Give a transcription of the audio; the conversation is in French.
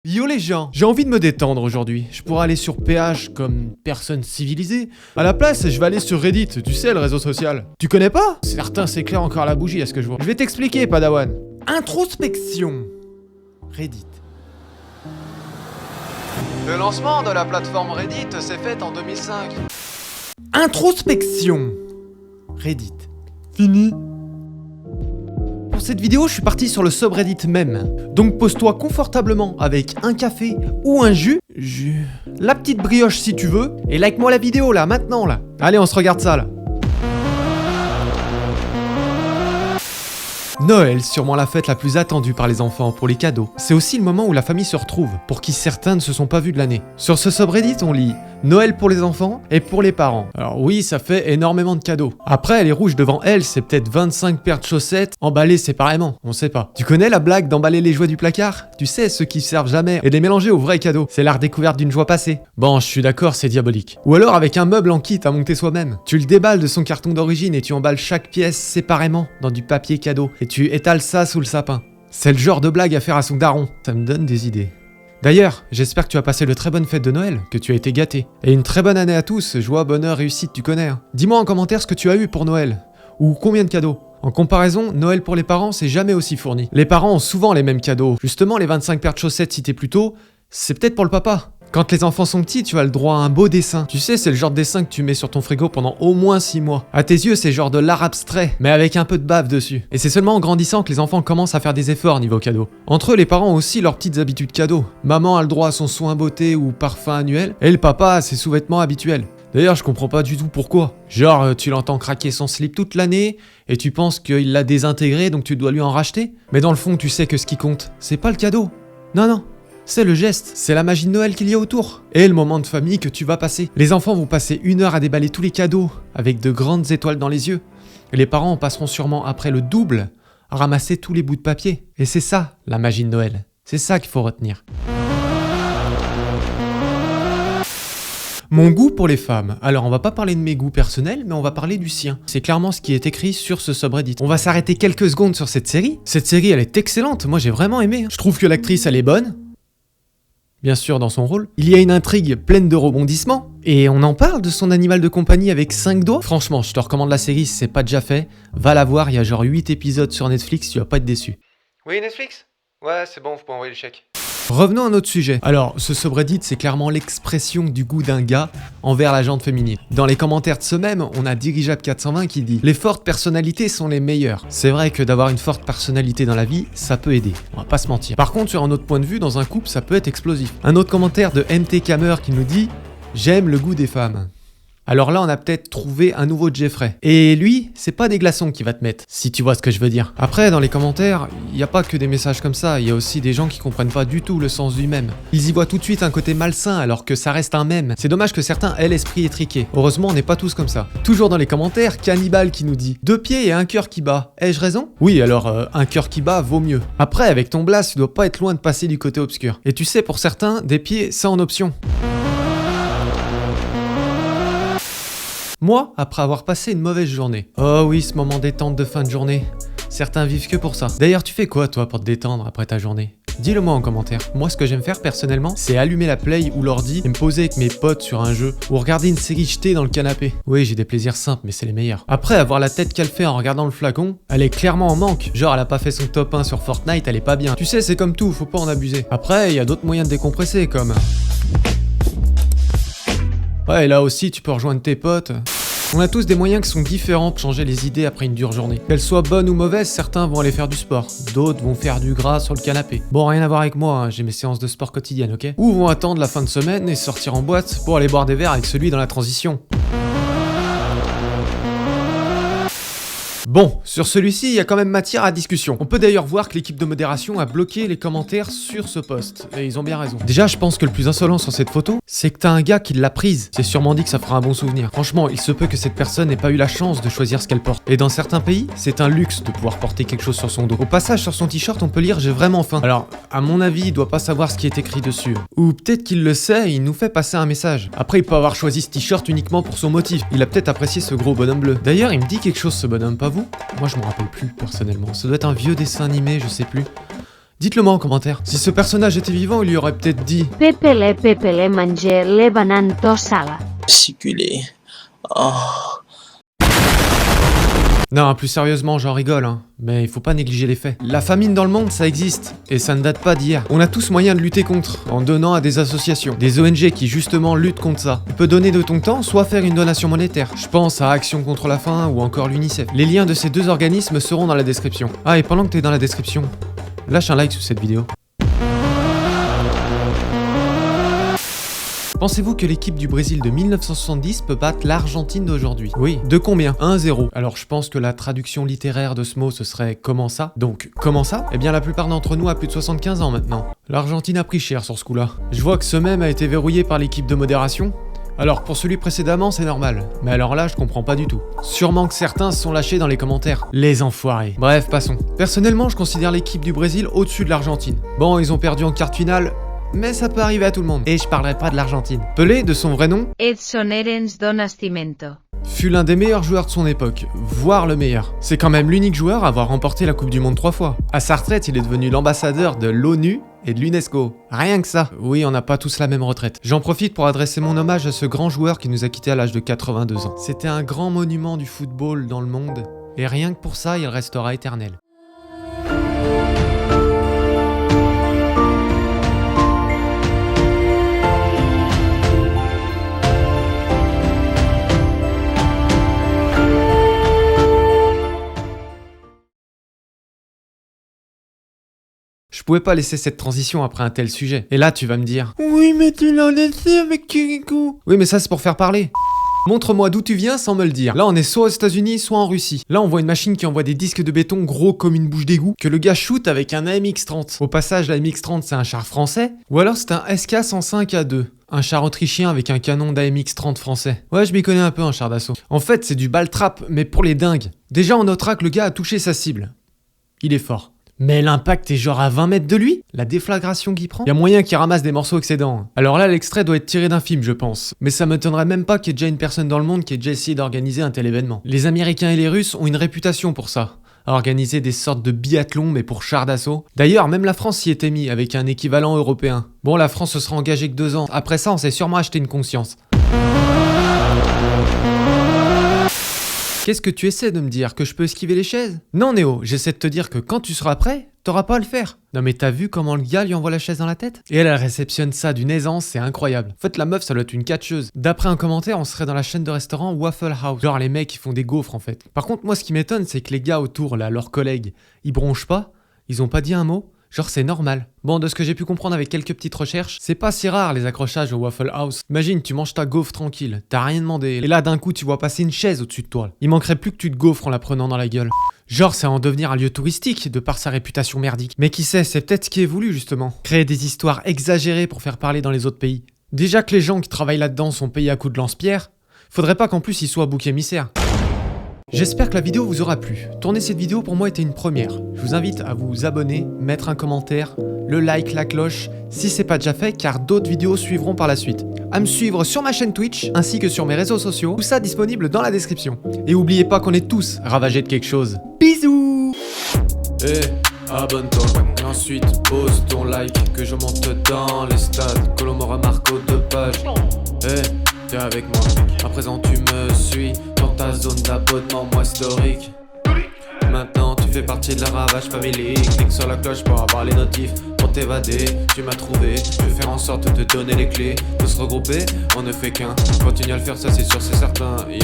Yo les gens, j'ai envie de me détendre aujourd'hui. Je pourrais aller sur PH comme personne civilisée. À la place, je vais aller sur Reddit, tu sais, le réseau social. Tu connais pas? Certains s'éclairent encore la bougie à ce que je vois. Je vais t'expliquer, Padawan. Introspection. Reddit. Le lancement de la plateforme Reddit s'est fait en 2005. Introspection. Reddit. Fini. Pour cette vidéo, je suis parti sur le subreddit même. Donc pose-toi confortablement avec un café ou un jus. La petite brioche si tu veux. Et like-moi la vidéo là, maintenant là. Allez, on se regarde ça là. Noël, sûrement la fête la plus attendue par les enfants pour les cadeaux. C'est aussi le moment où la famille se retrouve, pour qui certains ne se sont pas vus de l'année. Sur ce subreddit, on lit Noël pour les enfants et pour les parents. Alors oui, ça fait énormément de cadeaux. Après, les rouges devant elle, c'est peut-être 25 paires de chaussettes emballées séparément. On sait pas. Tu connais la blague d'emballer les jouets du placard? Tu sais, ceux qui servent jamais et de les mélanger aux vrais cadeaux. C'est la redécouverte d'une joie passée. Bon, je suis d'accord, c'est diabolique. Ou alors avec un meuble en kit à monter soi-même. Tu le déballes de son carton d'origine et tu emballes chaque pièce séparément dans du papier cadeau. Et tu étales ça sous le sapin. C'est le genre de blague à faire à son daron. Ça me donne des idées. D'ailleurs, j'espère que tu as passé de très bonnes fêtes de Noël, que tu as été gâté. Et une très bonne année à tous, joie, bonheur, réussite, tu connais. Hein. Dis-moi en commentaire ce que tu as eu pour Noël. Ou combien de cadeaux. En comparaison, Noël pour les parents, c'est jamais aussi fourni. Les parents ont souvent les mêmes cadeaux. Justement, les 25 paires de chaussettes citées plus tôt, c'est peut-être pour le papa. Quand les enfants sont petits, tu as le droit à un beau dessin. Tu sais, c'est le genre de dessin que tu mets sur ton frigo pendant au moins 6 mois. À tes yeux, c'est genre de l'art abstrait, mais avec un peu de bave dessus. Et c'est seulement en grandissant que les enfants commencent à faire des efforts niveau cadeau. Entre eux, les parents ont aussi leurs petites habitudes cadeaux. Maman a le droit à son soin beauté ou parfum annuel, et le papa a ses sous-vêtements habituels. D'ailleurs, je comprends pas du tout pourquoi. Genre, tu l'entends craquer son slip toute l'année, et tu penses qu'il l'a désintégré, donc tu dois lui en racheter. Mais dans le fond, tu sais que ce qui compte, c'est pas le cadeau. Non. C'est le geste, c'est la magie de Noël qu'il y a autour. Et le moment de famille que tu vas passer. Les enfants vont passer 1 heure à déballer tous les cadeaux, avec de grandes étoiles dans les yeux. Et les parents passeront sûrement après le double, à ramasser tous les bouts de papier. Et c'est ça, la magie de Noël. C'est ça qu'il faut retenir. Mon goût pour les femmes. Alors on va pas parler de mes goûts personnels, mais on va parler du sien. C'est clairement ce qui est écrit sur ce subreddit. On va s'arrêter quelques secondes sur cette série. Cette série, elle est excellente, moi j'ai vraiment aimé. Je trouve que l'actrice, elle est bonne. Bien sûr dans son rôle. Il y a une intrigue pleine de rebondissements. Et on en parle de son animal de compagnie avec 5 doigts. Franchement, je te recommande la série si c'est pas déjà fait. Va la voir, il y a genre 8 épisodes sur Netflix, tu vas pas être déçu. Oui, Netflix? Ouais, c'est bon, vous pouvez envoyer le chèque. Revenons à un autre sujet. Alors, ce subreddit, c'est clairement l'expression du goût d'un gars envers la jante féminine. Dans les commentaires de ce même, on a Dirigeable420 qui dit « Les fortes personnalités sont les meilleures ». C'est vrai que d'avoir une forte personnalité dans la vie, ça peut aider. On va pas se mentir. Par contre, sur un autre point de vue, dans un couple, ça peut être explosif. Un autre commentaire de MT Kamer qui nous dit « J'aime le goût des femmes ». Alors là, on a peut-être trouvé un nouveau Jeffrey. Et lui, c'est pas des glaçons qu'il va te mettre, si tu vois ce que je veux dire. Après, dans les commentaires, il n'y a pas que des messages comme ça, il y a aussi des gens qui comprennent pas du tout le sens du mème. Ils y voient tout de suite un côté malsain alors que ça reste un mème. C'est dommage que certains aient l'esprit étriqué. Heureusement, on n'est pas tous comme ça. Toujours dans les commentaires, Cannibal qui nous dit « 2 pieds et un cœur qui bat. Ai-je raison ?» Oui, alors un cœur qui bat vaut mieux. Après, avec ton blast, tu dois pas être loin de passer du côté obscur. Et tu sais, pour certains, des pieds, c'est en option. Moi, après avoir passé une mauvaise journée. Oh oui, ce moment détente de fin de journée. Certains vivent que pour ça. D'ailleurs, tu fais quoi toi pour te détendre après ta journée? Dis-le moi en commentaire. Moi, ce que j'aime faire personnellement, c'est allumer la play ou l'ordi et me poser avec mes potes sur un jeu ou regarder une série jetée dans le canapé. Oui, j'ai des plaisirs simples, mais c'est les meilleurs. Après, avoir la tête qu'elle fait en regardant le flacon, elle est clairement en manque. Genre, elle a pas fait son top 1 sur Fortnite, elle est pas bien. Tu sais, c'est comme tout, faut pas en abuser. Après, il y a d'autres moyens de décompresser comme... Ouais, et là aussi, tu peux rejoindre tes potes. On a tous des moyens qui sont différents pour changer les idées après une dure journée. Qu'elles soient bonnes ou mauvaises, certains vont aller faire du sport, d'autres vont faire du gras sur le canapé. Bon, rien à voir avec moi, hein, j'ai mes séances de sport quotidiennes, ok? Ou vont attendre la fin de semaine et sortir en boîte pour aller boire des verres avec celui dans la transition. Bon, sur celui-ci, il y a quand même matière à discussion. On peut d'ailleurs voir que l'équipe de modération a bloqué les commentaires sur ce post. Et ils ont bien raison. Déjà, je pense que le plus insolent sur cette photo, c'est que t'as un gars qui l'a prise. C'est sûrement dit que ça fera un bon souvenir. Franchement, il se peut que cette personne n'ait pas eu la chance de choisir ce qu'elle porte. Et dans certains pays, c'est un luxe de pouvoir porter quelque chose sur son dos. Au passage, sur son t-shirt, on peut lire « J'ai vraiment faim ». Alors, à mon avis, il doit pas savoir ce qui est écrit dessus. Ou peut-être qu'il le sait et il nous fait passer un message. Après, il peut avoir choisi ce t-shirt uniquement pour son motif. Il a peut-être apprécié ce gros bonhomme bleu. D'ailleurs, il me dit quelque chose ce bonhomme, pas vous? Moi, je m'en rappelle plus, personnellement. Ça doit être un vieux dessin animé, je sais plus. Dites-le moi en commentaire. Si ce personnage était vivant, il lui aurait peut-être dit Pepele manger le bananto sala. Siculé. Oh. Non, plus sérieusement, j'en rigole, hein. Mais il faut pas négliger les faits. La famine dans le monde, ça existe. Et ça ne date pas d'hier. On a tous moyen de lutter contre, en donnant à des associations, des ONG qui justement luttent contre ça. Tu peux donner de ton temps, soit faire une donation monétaire. Je pense à Action contre la faim ou encore l'UNICEF. Les liens de ces deux organismes seront dans la description. Ah, et pendant que t'es dans la description, lâche un like sous cette vidéo. Pensez-vous que l'équipe du Brésil de 1970 peut battre l'Argentine d'aujourd'hui? Oui. De combien? 1-0. Alors je pense que la traduction littéraire de ce mot ce serait comment ça? Donc comment ça? Eh bien la plupart d'entre nous a plus de 75 ans maintenant. L'Argentine a pris cher sur ce coup-là. Je vois que ce mème a été verrouillé par l'équipe de modération. Alors pour celui précédemment c'est normal, mais alors là je comprends pas du tout. Sûrement que certains se sont lâchés dans les commentaires. Les enfoirés. Bref, passons. Personnellement je considère l'équipe du Brésil au-dessus de l'Argentine. Bon, ils ont perdu en quart de finale, mais ça peut arriver à tout le monde. Et je parlerai pas de l'Argentine. Pelé, de son vrai nom, Edson Arantes do Nascimento, fut l'un des meilleurs joueurs de son époque, voire le meilleur. C'est quand même l'unique joueur à avoir remporté la Coupe du Monde 3 fois. À sa retraite, il est devenu l'ambassadeur de l'ONU et de l'UNESCO. Rien que ça. Oui, on n'a pas tous la même retraite. J'en profite pour adresser mon hommage à ce grand joueur qui nous a quittés à l'âge de 82 ans. C'était un grand monument du football dans le monde, et rien que pour ça, il restera éternel. Je pouvais pas laisser cette transition après un tel sujet. Et là, tu vas me dire oui, mais tu l'as laissé avec Kirikou. Oui, mais ça, c'est pour faire parler. Montre-moi d'où tu viens sans me le dire. Là, on est soit aux États-Unis, soit en Russie. Là, on voit une machine qui envoie des disques de béton gros comme une bouche d'égout que le gars shoot avec un AMX-30. Au passage, l'AMX-30, c'est un char français. Ou alors, c'est un SK-105A2. Un char autrichien avec un canon d'AMX-30 français. Ouais, je m'y connais un peu en char d'assaut. En fait, c'est du ball-trap, mais pour les dingues. Déjà, on notera que le gars a touché sa cible. Il est fort. Mais l'impact est genre à 20 mètres de lui? La déflagration qu'il prend? Y a moyen qu'il ramasse des morceaux excédents. Alors là, l'extrait doit être tiré d'un film, je pense. Mais ça m'étonnerait même pas qu'il y ait déjà une personne dans le monde qui ait déjà essayé d'organiser un tel événement. Les Américains et les Russes ont une réputation pour ça. À organiser des sortes de biathlons, mais pour chars d'assaut. D'ailleurs, même la France s'y était mise, avec un équivalent européen. Bon, la France se sera engagée que 2 ans. Après ça, on s'est sûrement acheté une conscience. Qu'est-ce que tu essaies de me dire? Que je peux esquiver les chaises? Non Néo, j'essaie de te dire que quand tu seras prêt, t'auras pas à le faire. Non mais t'as vu comment le gars lui envoie la chaise dans la tête? Et elle réceptionne ça d'une aisance, c'est incroyable. En fait la meuf ça doit être une catcheuse. D'après un commentaire, on serait dans la chaîne de restaurant Waffle House. Genre les mecs qui font des gaufres en fait. Par contre moi ce qui m'étonne c'est que les gars autour là, leurs collègues, ils bronchent pas? Ils ont pas dit un mot? Genre c'est normal. Bon, de ce que j'ai pu comprendre avec quelques petites recherches, c'est pas si rare les accrochages au Waffle House. Imagine, tu manges ta gaufre tranquille, t'as rien demandé, et là d'un coup tu vois passer une chaise au-dessus de toi. Il manquerait plus que tu te gaufres en la prenant dans la gueule. Genre c'est en devenir un lieu touristique de par sa réputation merdique. Mais qui sait, c'est peut-être ce qui est voulu justement. Créer des histoires exagérées pour faire parler dans les autres pays. Déjà que les gens qui travaillent là-dedans sont payés à coups de lance-pierre, faudrait pas qu'en plus ils soient bouc émissaires. J'espère que la vidéo vous aura plu. Tourner cette vidéo pour moi était une première. Je vous invite à vous abonner, mettre un commentaire, le like, la cloche, si c'est pas déjà fait car d'autres vidéos suivront par la suite. À me suivre sur ma chaîne Twitch ainsi que sur mes réseaux sociaux, tout ça disponible dans la description. Et oubliez pas qu'on est tous ravagés de quelque chose. Bisous. Abonne-toi et ensuite pose ton like que je monte dans les stats. Colomora Marco 2 pages. T'es avec moi, à présent tu me suis dans ta zone d'abonnement, moi historique. Maintenant tu fais partie de la Ravage Family. Clique sur la cloche pour avoir les notifs. Pour t'évader, tu m'as trouvé. Je vais faire en sorte de te donner les clés. De se regrouper, on ne fait qu'un. Continue à le faire, ça c'est sûr, c'est certain, yeah.